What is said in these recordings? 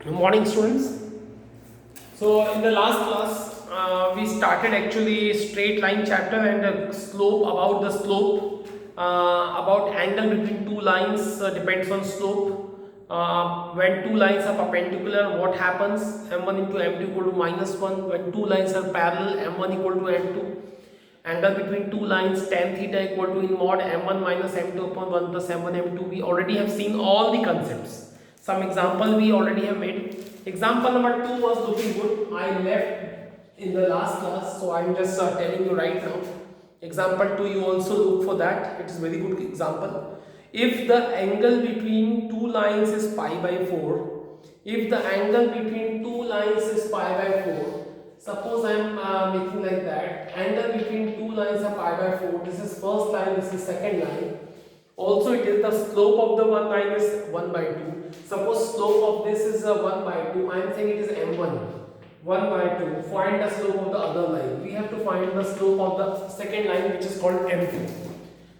Good morning, students. So, in the last class, we started actually straight line chapter and the slope, about angle between two lines depends on slope. When two lines are perpendicular, what happens? M1 into M2 equal to -1. When two lines are parallel, M1 equal to M2. Angle between two lines tan theta equal to in mod m1 minus m2 upon 1 plus m1 m2. We already have seen all the concepts. Some example we already have made. Example number 2 was looking good. I left in the last class, so I'm just telling you right now. Example 2, you also look for that. It is very good example. If the angle between two lines is pi by 4, if the angle between two lines is pi by 4, suppose I am making like that, angle between two lines are pi by 4, this is first line, this is second line. Also it is the slope of the one line is 1 by 2. Suppose slope of this is 1 by 2, I am saying it is m1, 1 by 2. Find the slope of the other line. We have to find the slope of the second line, which is called m2.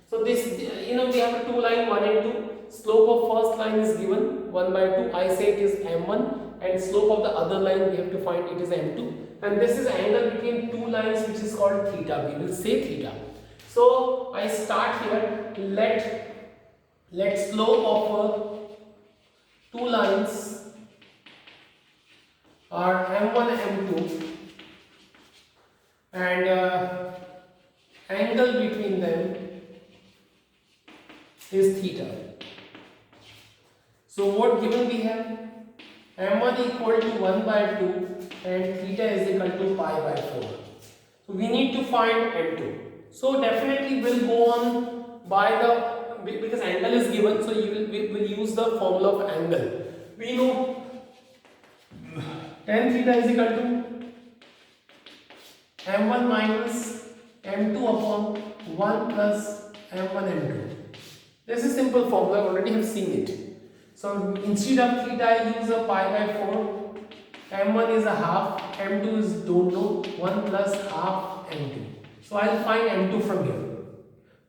So this, we have a two line 1 and 2. Slope of first line is given 1 by 2. I say it is m1, and slope of the other line we have to find, it is m2. And this is angle between two lines, which is called theta. We will say theta. So I start here. Let slope of two lines are m1 m2, and angle between them is theta. So what given we have? m1 equal to 1 by 2 and theta is equal to pi by 4. So we need to find m2. So definitely we'll go on by the, because angle is given, so we will use the formula of angle. We know tan theta is equal to m1 minus m2 upon 1 plus m1 m2. This is simple formula, I already have seen it. So instead of theta I use a pi by 4, m1 is a half, m2 is don't know, 1 plus half m2. So I'll find m2 from here.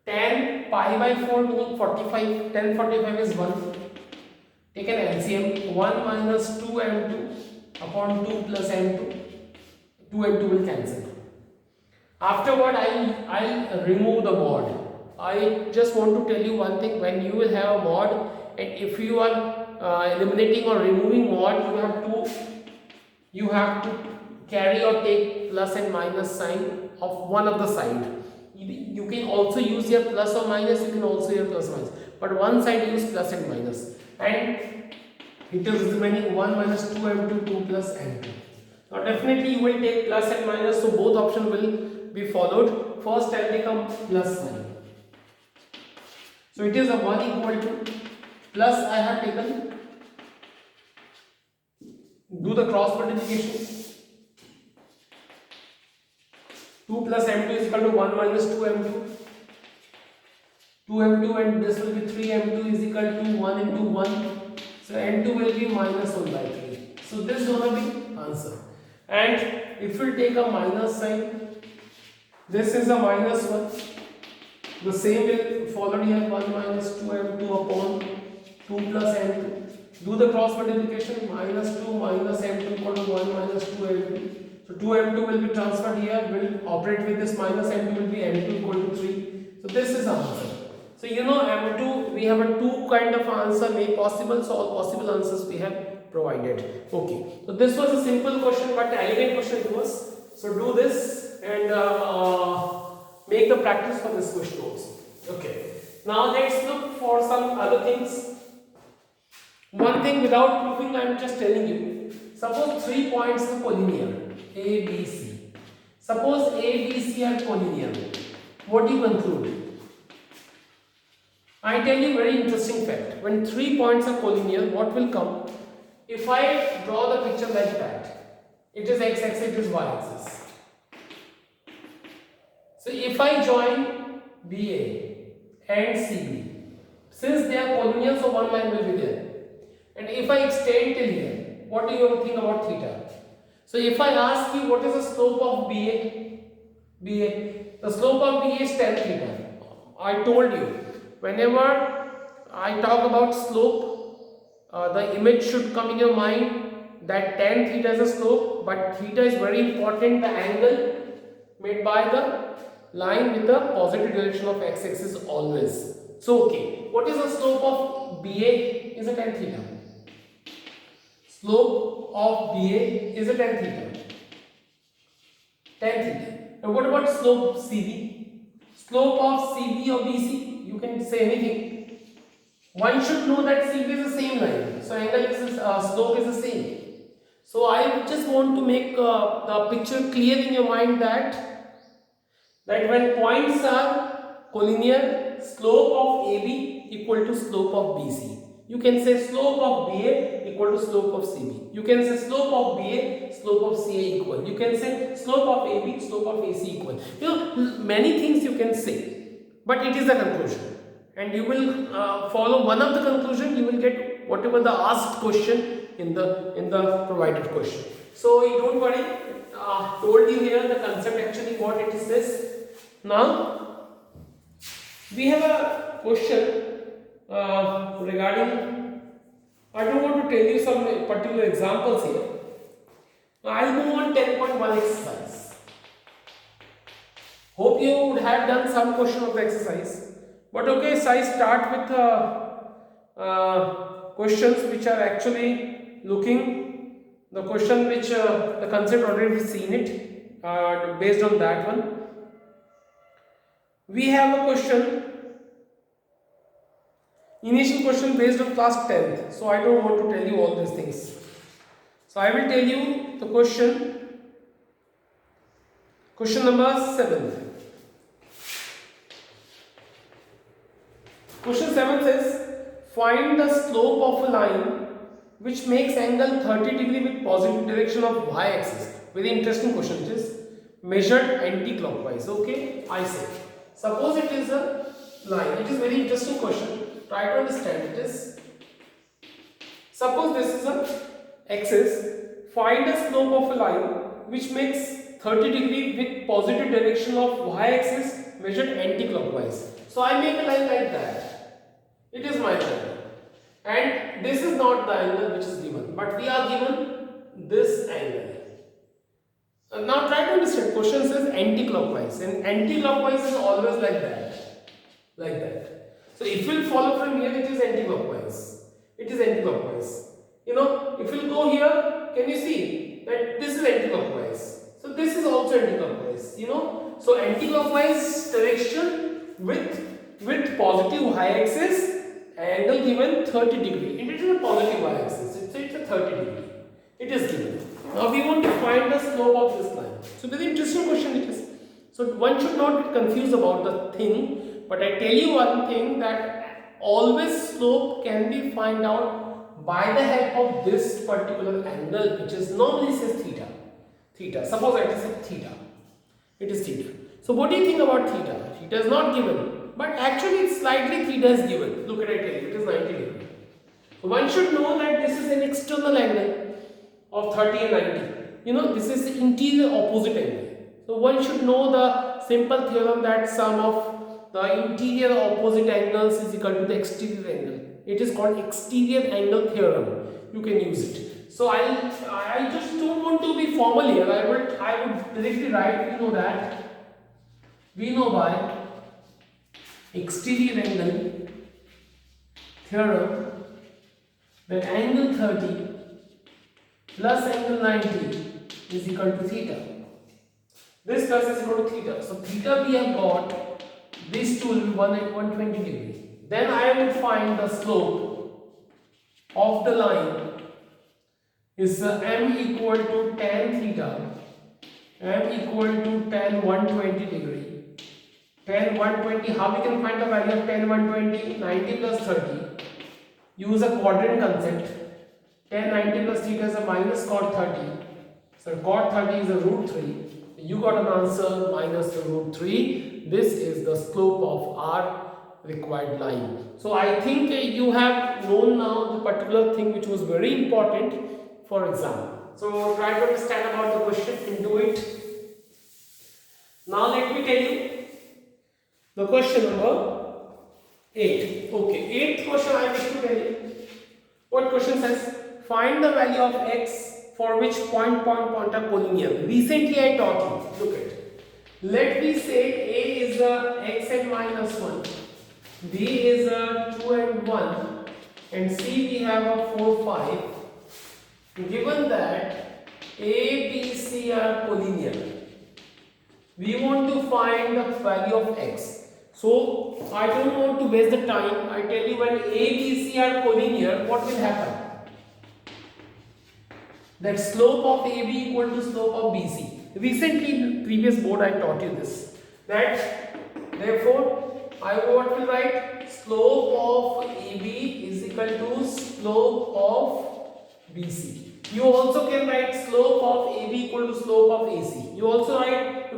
Tan pi by 4 meaning 45, tan 45 is 1. Take an LCM, 1 minus 2m2 upon 2 plus m2. 2m2 will cancel. Afterward I'll remove the mod. I just want to tell you one thing. When you will have a mod, and if you are eliminating or removing mod, you have to carry or take plus and minus sign of one of the side. You can also use your plus or minus, you can also use plus minus, but one side use plus and minus, and it is remaining 1 minus 2m2, 2 plus m2. Now definitely you will take plus and minus, so both options will be followed. First I'll take a plus sign. So it is a 1 equal to plus, I have taken, do the cross multiplication. 2 plus m2 is equal to 1 minus 2m2. 2m2 and this will be 3m2 is equal to 1 into 1. So m2 will be minus 1 by 3. So this is going to be answer. And if we take a minus sign, this is a minus 1. The same will follow here, 1 minus 2m2 upon 2 plus m2. Do the cross multiplication, minus 2 minus m2 equal to 1 minus 2m2. So 2m2 will be transferred here, will operate with this minus m2 will be m2 equal to 3. So this is the answer. So m2, we have a two kind of answer made possible, so all possible answers we have provided. Okay, so this was a simple question but elegant question it was. So do this and make the practice for this question also. Okay, now let's look for some other things. One thing without proving, I am just telling you. Suppose 3 points are collinear, A, B, C. Suppose A, B, C are collinear. What do you conclude? I tell you very interesting fact. When 3 points are collinear, what will come? If I draw the picture like that, it is x-axis, it is y-axis. So if I join BA and CB, since they are collinear, so one line will be there. And if I extend till here, what do you think about theta? So if I ask you what is the slope of BA? The slope of BA is tan theta. I told you, whenever I talk about slope, the image should come in your mind. that tan theta is a slope, but theta is very important, the angle made by the line with the positive direction of x-axis always. So okay, what is the slope of BA? Is a tan theta. Slope of BA is a tan theta. Tan theta. And what about slope CB? Slope of CB or BC? You can say anything. One should know that CB is the same line. So angle is slope is the same. So I just want to make the picture clear in your mind that when points are collinear, slope of AB equal to slope of BC. You can say slope of BA equal to slope of CB. You can say slope of BA, slope of CA equal. You can say slope of AB, slope of AC equal. You know, many things you can say, but it is the conclusion. And you will follow one of the conclusion, you will get whatever the asked question in the provided question. So you don't worry, told you here the concept actually what it is this. Now we have a question regarding, I don't want to tell you some particular examples here. Now I'll move on 10.1 exercise. Hope you would have done some question of the exercise. But okay, so I start with questions which are actually looking the question which the concept already seen it. Based on that one, we have a question. Initial question based on class 10th. So I don't want to tell you all these things. So I will tell you the question. Question number 7. Question 7 says, find the slope of a line which makes angle 30 degree with positive direction of y-axis. Very interesting question it is. Measured anti-clockwise. Okay, I say. Suppose it is a line. It is very interesting question. Try to understand it is. Suppose this is a axis. Find the slope of a line which makes 30 degree with positive direction of y-axis measured anti-clockwise. So I make a line like that. It is my line. And this is not the angle which is given, but we are given this angle. Now try to understand. Question says anti-clockwise, and anti-clockwise is always like that. Like that. So if you follow from here, it is anti-clockwise. It is anti-clockwise. You know, if you go here, can you see that this is anti-clockwise? So this is also anti-clockwise. You know, so anti-clockwise direction with positive y-axis, angle given 30 degree. And it is a positive y-axis. So it's a 30 degree. It is given. Now we want to find the slope of this line. So very interesting question it is. So one should not get confused about the thing, but I tell you one thing, that always slope can be found out by the help of this particular angle, which is normally says theta. Theta. Suppose I say theta. It is theta. So what do you think about theta? Theta is not given, but actually it's slightly theta is given. Look at it, it is 90 degree. So one should know that this is an external angle of 30 and 90. You know, this is the interior opposite angle. So one should know the simple theorem that sum of the interior opposite angles is equal to the exterior angle. It is called exterior angle theorem. You can use it. So I just don't want to be formal here. I would directly write, you know, that we know by exterior angle theorem that angle 30 plus angle 90 is equal to theta. This plus is equal to theta. So theta we have got, these two will be 120 degree. Then I will find the slope of the line is m equal to tan theta, m equal to tan 120 degree. Tan 120, how we can find the value of tan 120? 90 plus 30. Use a quadrant concept. Tan 90 plus theta is a minus cot 30. So cot 30 is a root 3. You got an answer minus the root 3. This is the slope of our required line. So I think you have known now the particular thing which was very important for exam. So try to understand about the question and do it. Now let me tell you the question number 8. Okay, 8th question I wish to tell you. What question says? Find the value of x for which point are collinear. Recently I taught you. Look at. Let me say A is a x and minus 1, B is a 2 and 1, and C we have a 4, 5. Given that A, B, C are collinear, we want to find the value of x. So I don't want to waste the time. I tell you, when A, B, C are collinear, what will happen? That slope of AB equal to slope of BC. Recently in previous board I taught you this. That therefore I what will write? Slope of AB is equal to slope of BC. You also can write slope of AB equal to slope of AC. You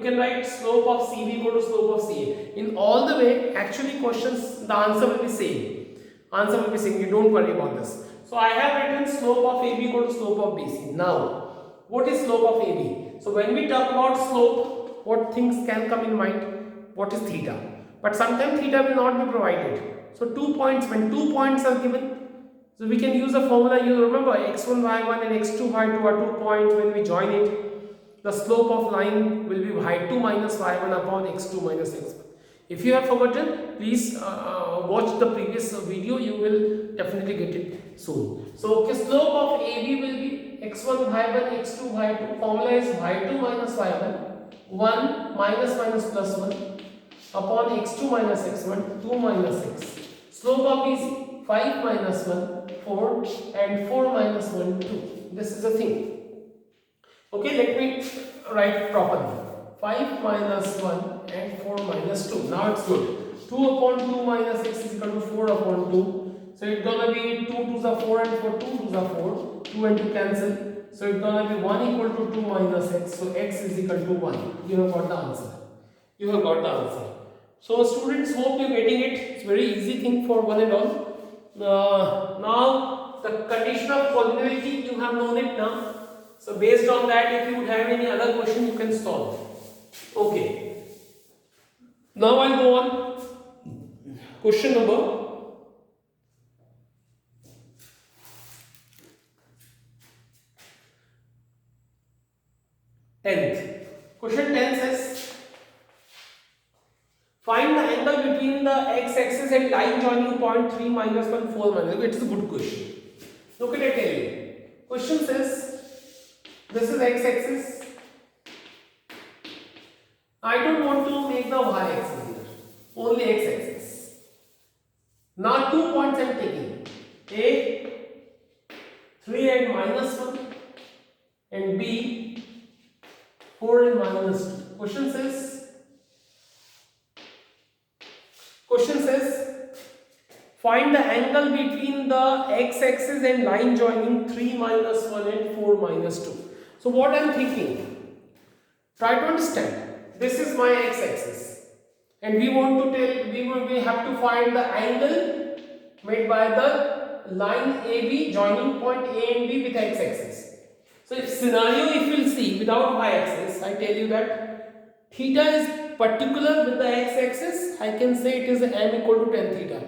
can write slope of CB equal to slope of CA. In all the way, actually questions, the answer will be same. Answer will be same. You don't worry about this. So I have written slope of AB equal to slope of BC. Now, what is slope of AB? So when we talk about slope, what things can come in mind? What is theta? But sometimes theta will not be provided. So 2 points, when 2 points are given, so we can use a formula. You remember x1, y1 and x2, y2 are 2 points. When we join it, the slope of line will be y2 minus y1 upon x2 minus x1. If you have forgotten, please watch the previous video. You will definitely get it soon. So okay, slope of AB will be x1 y1 x2 y2. Formula is y2 minus y1, 1 minus minus plus 1 upon x2 minus x1, 2 minus x. Slope of BC, 5 minus 1, 4, and 4 minus 1, 2. This is the thing. Okay, let me write properly. 5 minus 1 and 4 minus 2. Now it's good. 2 upon 2 minus x is equal to 4 upon 2. So it's gonna be 2 to the 4 and 4, 2 to the 4. 2 and 2 cancel. So it's gonna be 1 equal to 2 minus x. So x is equal to 1. You have got the answer. You have got the answer. So students, hope you're getting it. It's very easy thing for one and all. Now the condition of collinearity, you have known it now. So based on that, if you would have any other question, you can solve. Okay. Now I'll go on. Question number 10th. Question 10 says, find the angle between the x-axis and line joining point 3 minus 1, 4 minus. It's a good question. Look at it again. Question says, this is x-axis. I don't want to make the y-axis here, only x-axis. Now 2 points I am taking, A, 3 and minus 1, and B, 4 and minus 2. Question says, find the angle between the x-axis and line joining 3 minus 1 and 4 minus 2. So what I am thinking, try to understand. This is my x-axis, and we have to find the angle made by the line AB joining point A and B with x-axis. So if scenario, if you will see without y-axis, I tell you that theta is particular with the x-axis. I can say it is m equal to tan theta.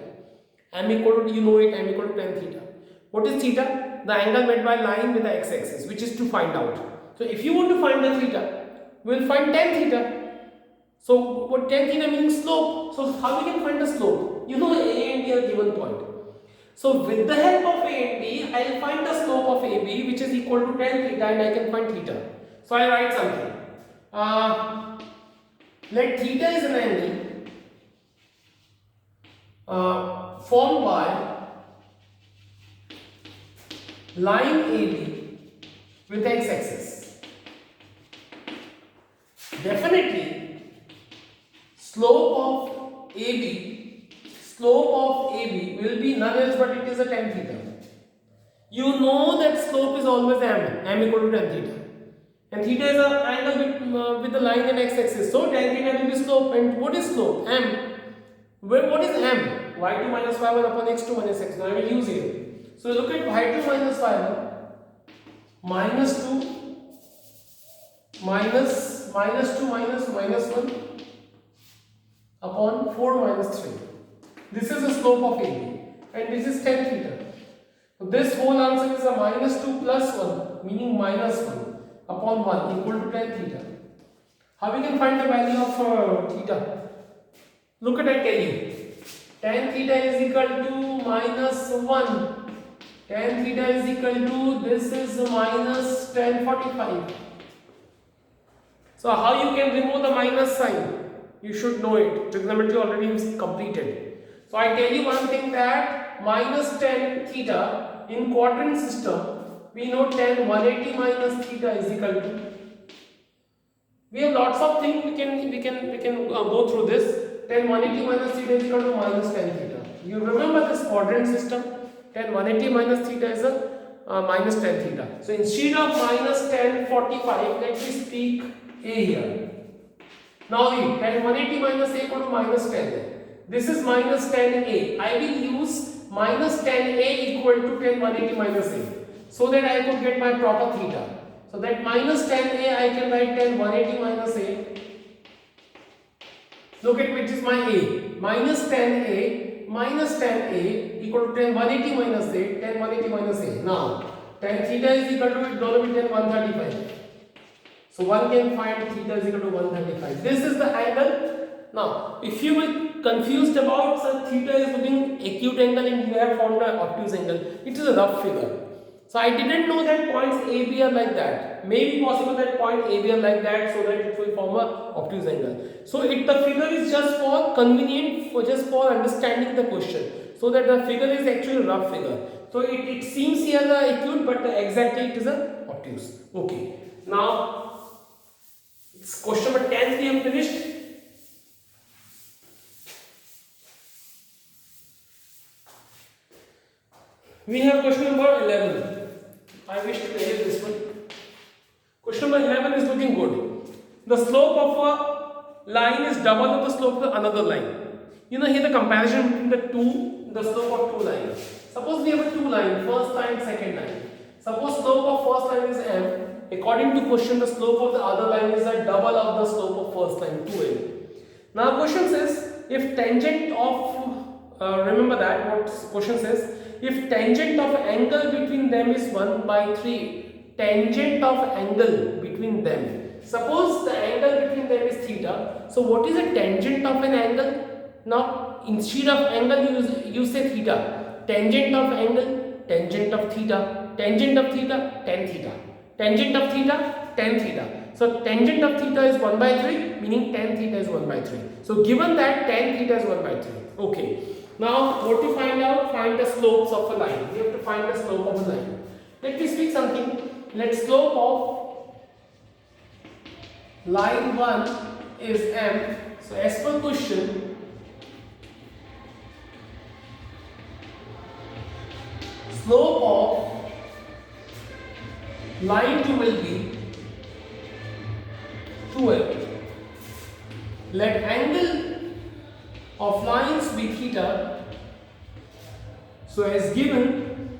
M equal to, you know it, m equal to tan theta. What is theta? The angle made by line with the x-axis, which is to find out. So if you want to find the theta, we will find tan theta. So what tan theta means slope. So how we can find the slope? You know A and B are given point. So with the help of A and B, I will find the slope of AB, which is equal to tan theta, and I can find theta. So I write something. Let theta is an angle formed by line AB with x-axis. Definitely, slope of AB will be none else but it is a tan theta. You know that slope is always m equal to tan theta, and theta is an angle with the line and x-axis. So tan theta will be slope. And what is slope? M. What is m? y2 minus y1 upon x2 minus x1. I will use it. So look at y2 minus y1 minus 2 minus 2 minus minus 1 upon 4 minus 3. This is the slope of AB, and this is tan theta. This whole answer is a minus 2 plus 1, meaning minus 1 upon 1 equal to tan theta. How we can find the value of theta? Look at it, tell you. Tan theta is equal to minus 1. Tan theta is equal to, this is minus tan 45. So how you can remove the minus sign? You should know it. Trigonometry already is completed. So I tell you one thing, that minus tan theta in quadrant system, we know tan 180 minus theta is equal to. We have lots of things we can go through this. Tan 180 minus theta is equal to minus tan theta. You remember this quadrant system? Tan 180 minus theta is a minus tan theta. So instead of minus tan 45, let me speak a here. Now read, tan 180 minus a equal to minus tan a. This is minus tan a. I will use minus tan a equal to tan 180 minus a, so that I could get my proper theta. So that minus tan a, I can write tan 180 minus a. Look at which is my a. Minus tan a equal to tan 180 minus a, tan 180 minus a. Now tan theta is equal to, it going to be tan 135. So one can find theta is equal to 135. This is the angle. Now, if you were confused about such theta is looking acute angle and you have found an obtuse angle, it is a rough figure. So I didn't know that points AB are like that. Maybe possible that point AB are like that, so that it will form a obtuse angle. So the figure is just for convenient, just for understanding the question. So that the figure is actually a rough figure. So it seems here the acute, but exactly it is a obtuse. Okay. Now question number 10 we have finished. We have question number 11. I wish to tell you this one. Question number 11 is looking good. The slope of a line is double of the slope of another line. You know here the comparison between the slope of two lines. Suppose we have a two line, first line, second line. Suppose slope of first line is m. According to question, the slope of the other line is a double of the slope of first line, 2m. Now question says, if tangent of, remember that what question says, if tangent of angle between them is 1 by 3, tangent of angle between them. Suppose the angle between them is theta. So what is a tangent of an angle? Now instead of angle you say theta. Tangent of angle, tangent of theta, tangent of theta, tan theta. Tangent of theta, tan theta. So tangent of theta is 1 by 3, meaning tan theta is 1 by 3. So given that tan theta is 1 by 3. Okay. Now what to find out? Find the slopes of a line. We have to find the slope of a line. Let me speak something. Let slope of line 1 is m. So as per question, slope of line 2 will be 2m. Let angle of lines be theta. So as given,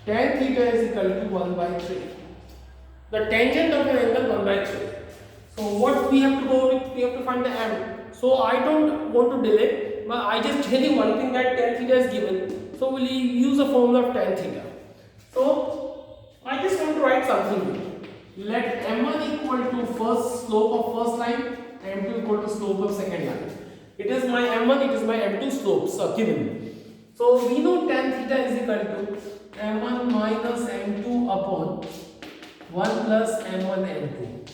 tan theta is equal to 1 by 3. The tangent of an angle 1 by 3. So what we have to go with? We have to find the m. So I don't want to delay, but I just tell you one thing, that tan theta is given. So we'll use a formula of tan theta. So I just want to write something. Let m1 equal to first slope of first line, m2 equal to slope of second line. It is my m1, it is my m2 slopes are given. So we know tan theta is equal to m1 minus m2 upon 1 plus m1 m2.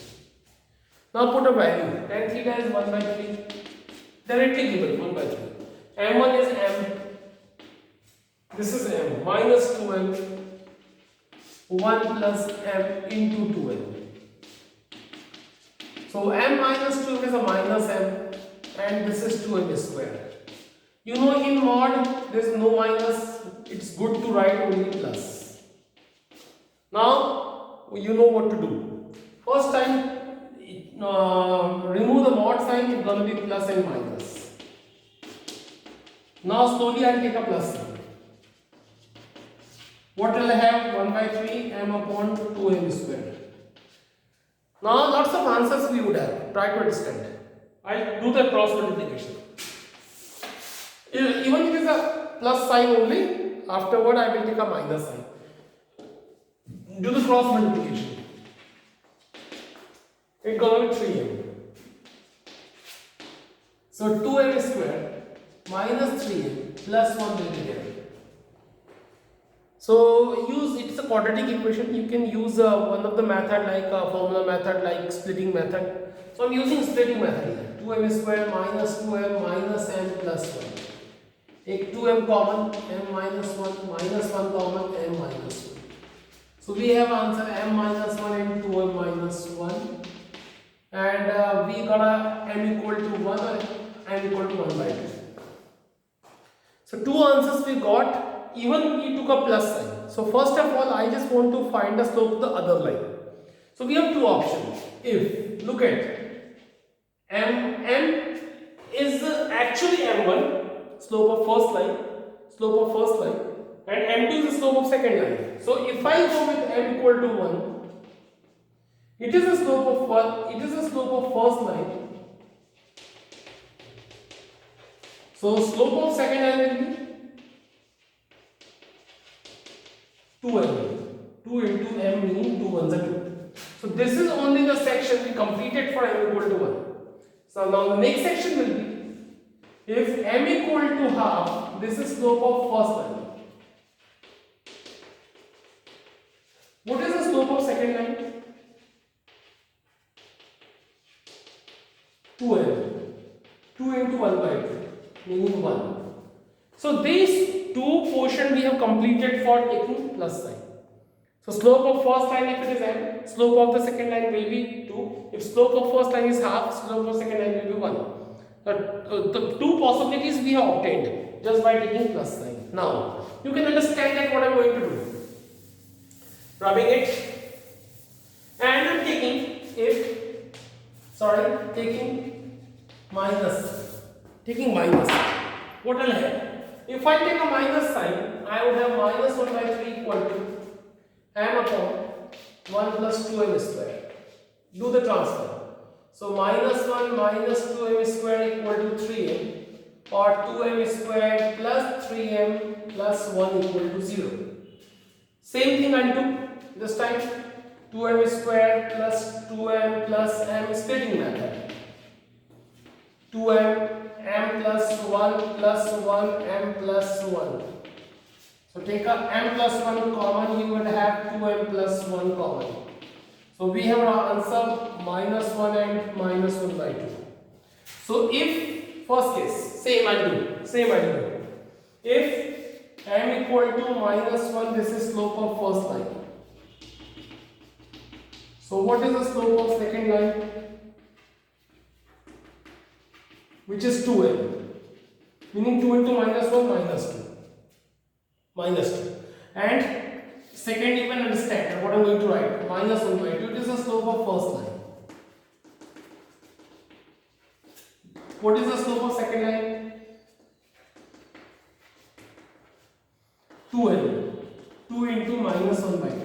Now put a value. Tan theta is 1 by 3. Directly given 1 by 3. m1 is m. This is m minus 2m. 1 plus m into 2m. So m minus 2m is a minus m. And this is 2m square. You know in mod there is no minus, it's good to write only plus. Now you know what to do. First time remove the mod sign, it's going to be plus and minus. Now slowly I will take a plus sign. What will I have? 1 by 3 m upon 2m square. Now lots of answers we would have. Try to understand. I'll do the cross multiplication. Even if it is a plus sign only, Afterward I will take a minus sign. Do the cross multiplication. It gonna be 3m. So 2m square minus 3m plus 1 will be there. So use, it's a quadratic equation. You can use one of the method like formula method, like splitting method. So I'm using splitting method here. 2m square minus 2m minus m plus 1. Take 2m common, m minus 1 minus 1 common, m minus 1. So we have answer m minus 1 and 2m minus 1. And we got a m equal to 1 or m equal to 1 by 2. So two answers we got. Even we took a plus sign. So first of all, I just want to find the slope of the other line. So we have two options. If, look at, m is actually m1, slope of first line, and m2 is the slope of second line. So if I go with m equal to 1, it is the slope of first line. So slope of second line will be 2m. 2 into m meaning 2 ones are 2. So this is only the section we completed for m equal to 1. So now the next section will be, if m equal to half, this is slope of first line. What is the slope of second line? 2m. 2 into 1 by 2 meaning 1. So these two portion we have completed for taking plus sign. So slope of first line, if it is m, slope of the second line will be 2. If slope of first line is half, slope of second line will be 1. The two possibilities we have obtained just by taking plus sign. Now you can understand that what I am going to do. Rubbing it, and I am taking minus. What will happen? If I take a minus sign, I would have minus 1 by 3 equal to m upon 1 plus 2m square. Do the transfer. So minus 1 minus 2m square equal to 3m, or 2m square plus 3m plus 1 equal to 0. Same thing I'll do this time. 2m square plus 2m plus m splitting method. 2m m plus 1 plus 1 m plus 1. So take a m plus 1 common, you will have 2m plus 1 common. So we have our answer minus 1 and minus 1 by 2. So if, first case, same I do. If m equal to minus 1, this is slope of first line. So what is the slope of second line? Which is 2m, meaning 2 into minus 1 minus 2. And second, you can understand what I am going to write, minus 1 by 2, it is the slope of first line. What is the slope of second line? 2n, 2 into minus 1 by 2,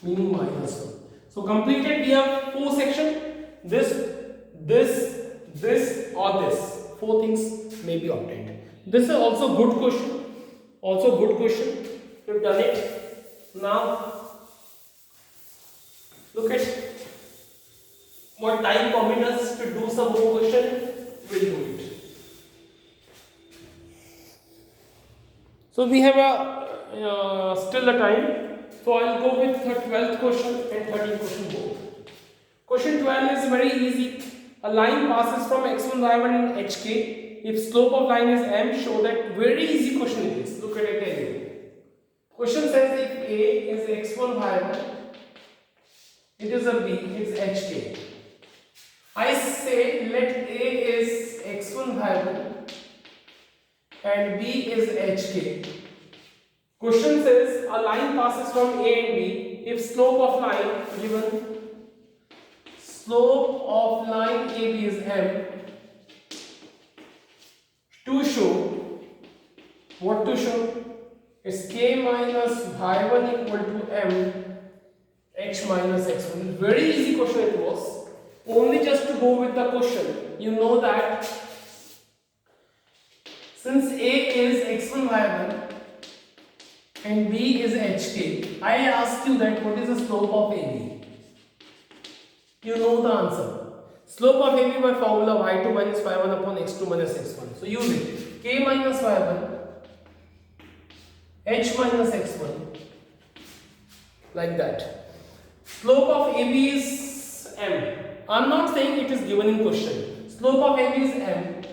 meaning minus 1. So completed, we have 4 sections, this or this. 4 things may be obtained. This is also good question. We've done it. Now look at what time permit us to do some more question. We'll do it. So we have still a time. So I'll go with the 12th question and 13th question both. Question 12 is very easy. A line passes from x1, y1 in HK. If slope of line is m, show that. Very easy question it is. Look at it again. Question says if A is x1, y1, it is a B, it's HK. I say let A is x1, y1 and B is HK. Question says a line passes from A and B. If slope of line given, slope of line AB is m, to show, what to show? Is k minus y1 equal to m h minus x1. Very easy question it was. Only just to go with the question, you know that since A is x1, y1, and B is HK. I asked you that what is the slope of AB? You know the answer. Slope of AB by formula y2 minus y1 upon x2 minus x1. So use it. K minus y1, h minus x1, like that. Slope of AB is m. I am not saying it is given in question. Slope of AB is m.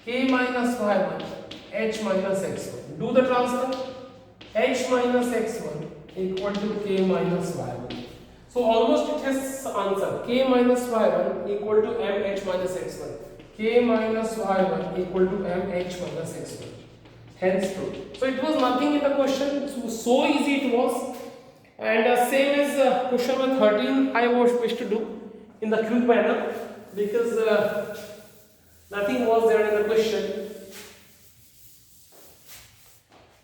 K minus y1, h minus x1. Do the transfer. H minus x1 equal to k minus y1. So almost it has answer. K minus y1 equal to m h minus x1. K minus y1 equal to m h minus x1. Hence true. So it was nothing in the question. So easy it was. And same as question number 13 I was supposed to do in the quick manner, because nothing was there in the question.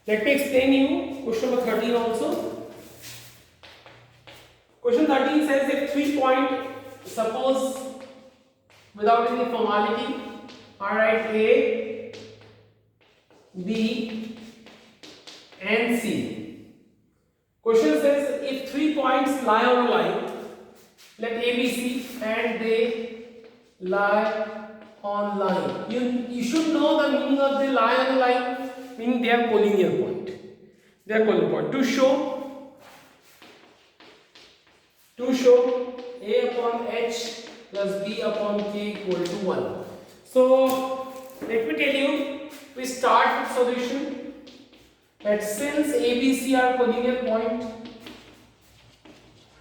Let me explain you question number 13 also. Question 13 says if 3 point, suppose without any formality, alright, A, B and C. Question says if 3 points lie on a line, let A, B, C, and they lie on line. You should know the meaning of the lie on a line, meaning they are collinear point. They are collinear point. To show A upon H plus B upon K equal to 1. So let me tell you, we start with solution that since A, B, C are collinear point,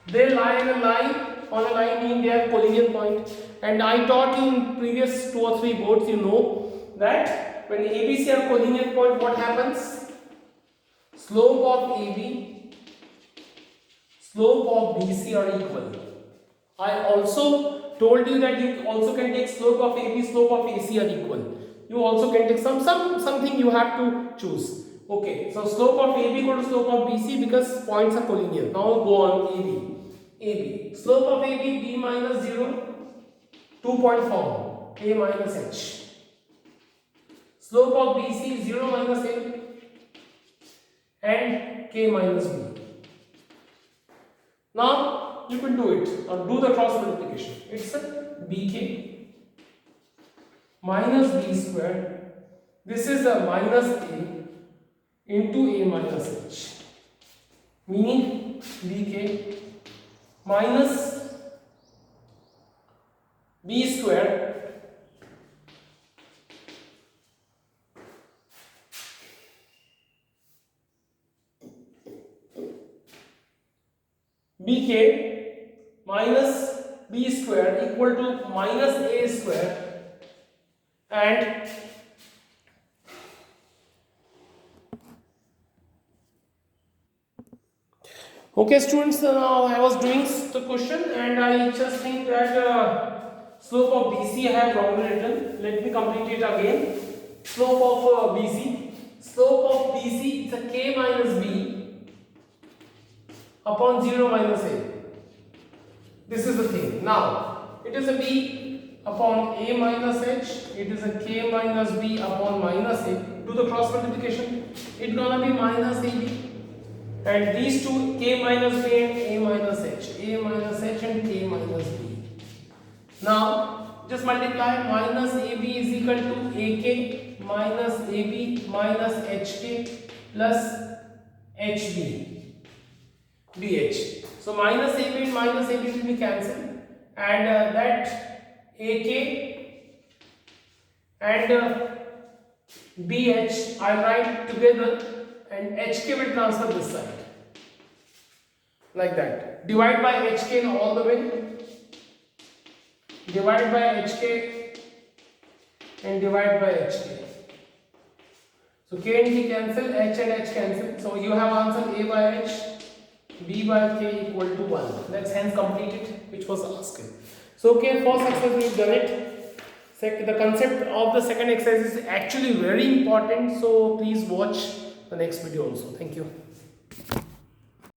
they lie in a line. On a line meaning they are collinear point. And I taught you in previous 2 or 3 boards, you know that when A, B, C are collinear point, what happens? Slope of AB, slope of BC are equal. I also told you that you also can take slope of AB, slope of AC are equal. You also can take something you have to choose. Okay, so slope of AB equal to slope of BC because points are collinear. Now go on AB. Slope of AB, B minus 0, 2 point form, A minus H. Slope of BC, 0 minus A and K minus B. Now you can do it or do the cross multiplication. It's a BK minus B square. This is a minus A into A minus H, meaning BK minus B square BK minus B square equal to minus A square, and okay students, now I was doing the question and I just think that slope of BC I have wrongly written. Let me complete it again. Slope of BC. Slope of BC is a K minus B upon 0 minus A. This is the thing. Now it is a B upon A minus H. It is a K minus B upon minus A. Do the cross multiplication. It's gonna be minus AB. And these two, K minus B and A minus H. A minus H and K minus B. Now just multiply. Minus AB is equal to AK minus AB minus HK plus HB BH. So minus AB and minus AB will be cancelled, and that AK and BH I write together, and HK will transfer this side like that. Divide by HK in all the way. Divide by HK and divide by HK. So K and K cancel, H and H cancel. So you have answer A by H, B by K equal to 1. That's hence completed, which was asked. So okay, first exercise we've done it. The concept of the second exercise is actually very important. So please watch the next video also. Thank you.